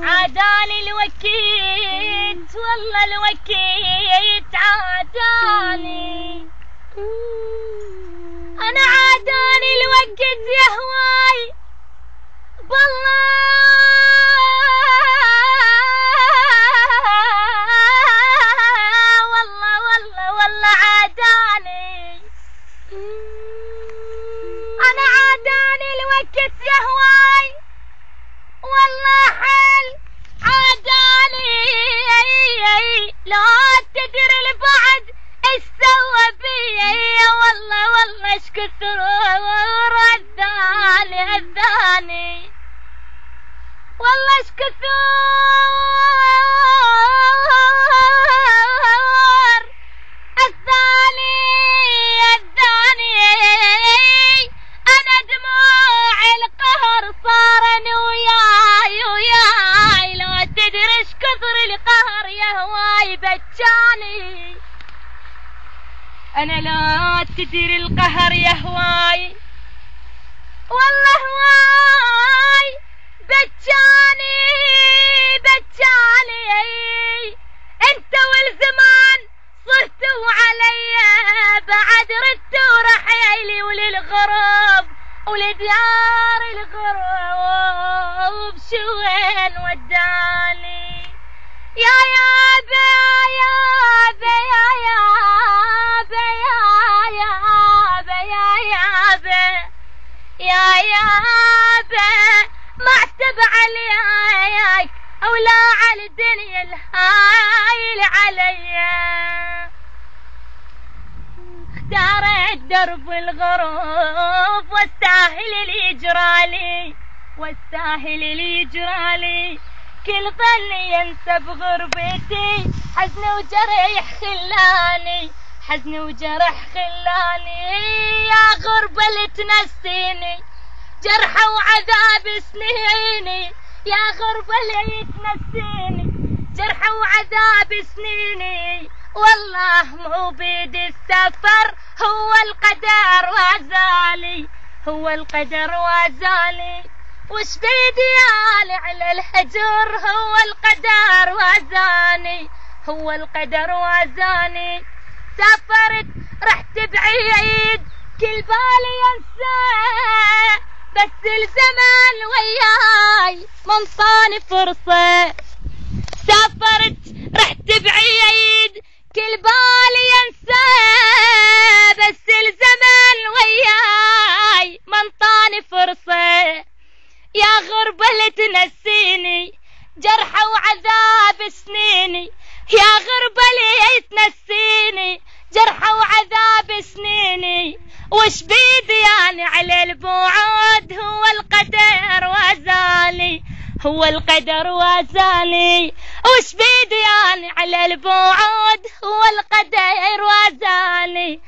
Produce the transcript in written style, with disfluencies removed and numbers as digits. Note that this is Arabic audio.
عاداني الوكيت والله الوكيت عاداني، أنا عاداني الوكيت يا هواي بالله والله والله والله عاداني، أنا عاداني الوكيت يا هواي والله حل عاداني، لا تدري البعد ايش سوى بي، والله والله ايش كثر الثاني والله ايش كثر الثاني انا دموع القهر صارن وياي لا تدري ايش كثر القهر يا هواي بجاني، انا لا تدري القهر يا هواي والله هواي بجاني انت والزمان صرتوا علي بعد ردتوا رحيلي وللغرب ولديار الغرب شو وين وداني يا يابا يا يابا يا يابا يا يابا يا يابا ما اعتب عليك او لا على الدنيا الهايل عليا، اختارت درب الغرب واستاهل اللي يجرالي كل ظل ينسى بغربتي، حزن وجرح خلاني يا غربة اللي تنسيني جرحة وعذاب سنيني، يا غربة اللي تنسيني جرحة وعذاب سنيني، والله مو بيد السفر هو القدر وازالي وش بيدي على الحجر هو القدر وازاني، سافرت رحت بعيد كل بالي ينسى بس الزمان وياي منطاني فرصة، سافرت رحت بعيد كل بالي ينسى بس الزمان وياي منطاني فرصة، يا غربة اللي تنسيني جرحة وعذاب سنيني، يا غربة اللي تنسيني جرحة وعذاب سنيني، وش بيدي يعني على البعد هو القدر وازالي وش بيدي يعني على البعد هو القدر وازالي